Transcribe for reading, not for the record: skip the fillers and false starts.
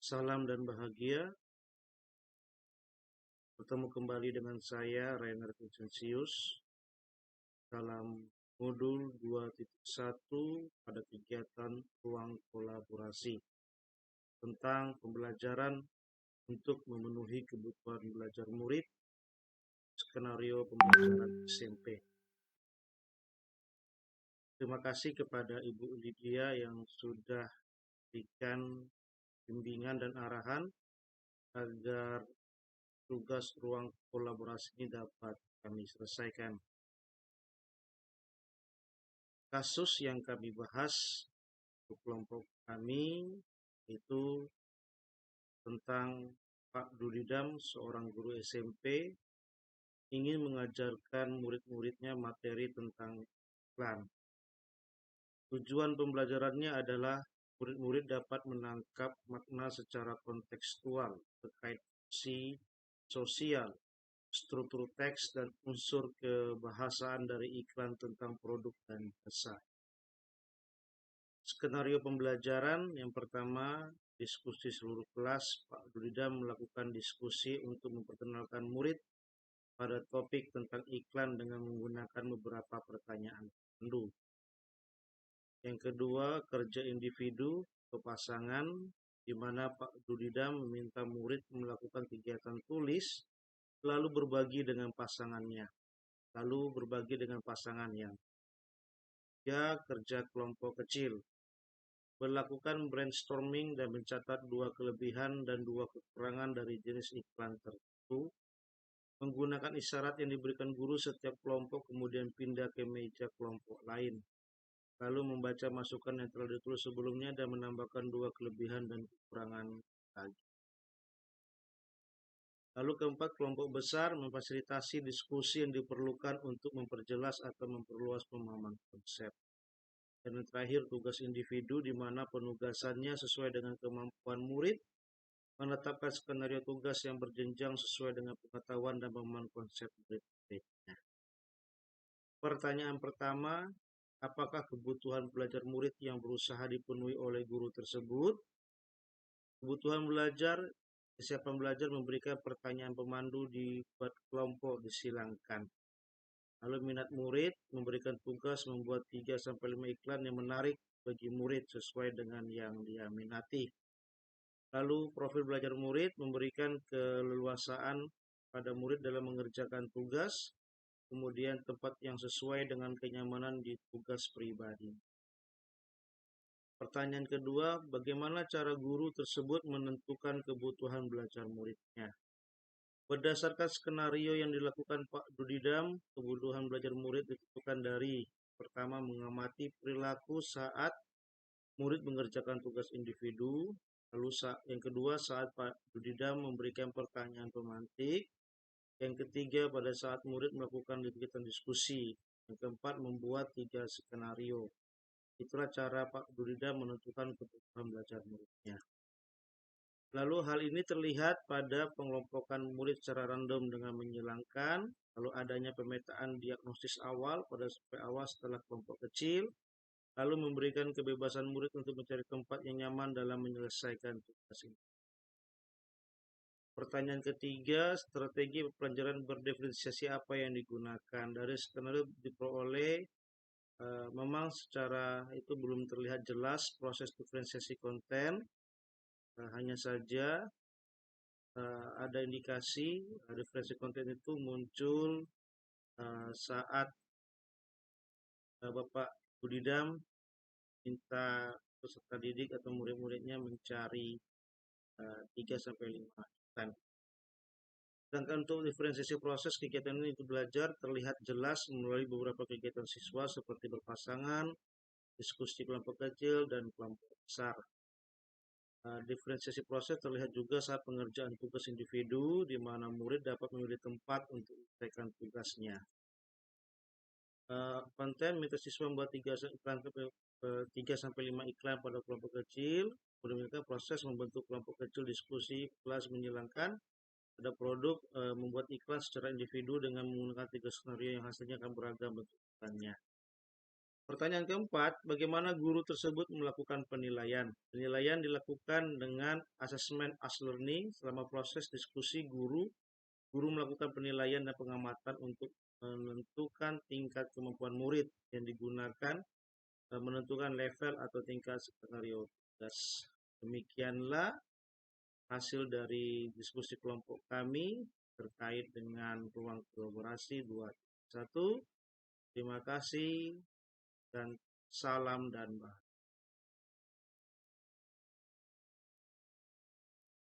Salam dan bahagia, bertemu kembali dengan saya, Rainer Vincentius, dalam modul 2.1 pada kegiatan ruang kolaborasi tentang pembelajaran untuk memenuhi kebutuhan belajar murid, skenario pembelajaran SMP. Terima kasih kepada Ibu Lydia yang sudah berikan bimbingan dan arahan agar tugas ruang kolaborasi ini dapat kami selesaikan. Kasus yang kami bahas untuk kelompok kami itu tentang Pak Dulidam, seorang guru SMP, ingin mengajarkan murid-muridnya materi tentang iklan. Tujuan pembelajarannya adalah murid-murid dapat menangkap makna secara kontekstual terkait fungsi sosial, struktur teks, dan unsur kebahasaan dari iklan tentang produk dan jasa. Skenario pembelajaran yang pertama, diskusi seluruh kelas. Pak Dulidam melakukan diskusi untuk memperkenalkan murid pada topik tentang iklan dengan menggunakan beberapa pertanyaan tertentu. Yang kedua, kerja individu atau pasangan, di mana Pak Dulidam meminta murid melakukan kegiatan tulis, lalu berbagi dengan pasangannya. Ya, kerja kelompok kecil. Melakukan brainstorming dan mencatat 2 kelebihan dan 2 kekurangan dari jenis iklan tertentu. Menggunakan isyarat yang diberikan guru setiap kelompok, kemudian pindah ke meja kelompok lain. Lalu membaca masukan yang telah ditulis sebelumnya dan menambahkan 2 kelebihan dan kekurangan lagi. Lalu keempat, kelompok besar memfasilitasi diskusi yang diperlukan untuk memperjelas atau memperluas pemahaman konsep. Dan yang terakhir, tugas individu di mana penugasannya sesuai dengan kemampuan murid, menetapkan skenario tugas yang berjenjang sesuai dengan pengetahuan dan pemahaman konsep murid-muridnya. Pertanyaan pertama, apakah kebutuhan belajar murid yang berusaha dipenuhi oleh guru tersebut? Kebutuhan belajar, kesiapan belajar memberikan pertanyaan pemandu dibuat kelompok disilangkan. Lalu minat murid memberikan tugas membuat 3-5 iklan yang menarik bagi murid sesuai dengan yang dia minati. Lalu profil belajar murid memberikan keleluasaan pada murid dalam mengerjakan tugas, kemudian tempat yang sesuai dengan kenyamanan di tugas pribadi. Pertanyaan kedua, bagaimana cara guru tersebut menentukan kebutuhan belajar muridnya? Berdasarkan skenario yang dilakukan Pak Dulidam, kebutuhan belajar murid ditentukan dari pertama, mengamati perilaku saat murid mengerjakan tugas individu. Lalu yang kedua, saat Pak Dulidam memberikan pertanyaan pemantik. Yang ketiga, pada saat murid melakukan kegiatan diskusi. Yang keempat, membuat 3 skenario. Itulah cara Pak Dulidam menentukan kebutuhan belajar muridnya. Lalu hal ini terlihat pada pengelompokan murid secara random dengan menyilangkan, lalu adanya pemetaan diagnosis awal pada survei awal setelah kelompok kecil, lalu memberikan kebebasan murid untuk mencari tempat yang nyaman dalam menyelesaikan tugas ini. Pertanyaan ketiga, strategi pembelajaran berdiferensiasi apa yang digunakan? Dari skenario diperoleh memang secara itu belum terlihat jelas proses diferensiasi konten. Hanya saja ada indikasi diferensiasi konten itu muncul saat Bapak Dulidam minta peserta didik atau murid-muridnya mencari 3-5 iklan. Sedangkan untuk diferensiasi proses kegiatan ini untuk belajar terlihat jelas melalui beberapa kegiatan siswa seperti berpasangan, diskusi kelompok kecil, dan kelompok besar. Diferensiasi proses terlihat juga saat pengerjaan tugas individu, di mana murid dapat memilih tempat untuk menyelesaikan tugasnya. Konten minta siswa membuat 3-5 iklan pada kelompok kecil. Kemudian proses membentuk kelompok kecil, diskusi, kelas, menyilangkan. Ada produk membuat iklan secara individu dengan menggunakan 3 skenario yang hasilnya akan beragam bentuk iklannya. Pertanyaan keempat, bagaimana guru tersebut melakukan penilaian? Penilaian dilakukan dengan asesmen as learning. Selama proses diskusi guru melakukan penilaian dan pengamatan untuk menentukan tingkat kemampuan murid yang digunakan menentukan level atau tingkat skenario tugas. Demikianlah hasil dari diskusi kelompok kami terkait dengan ruang kolaborasi 2.1. Terima kasih dan salam dan bahagia.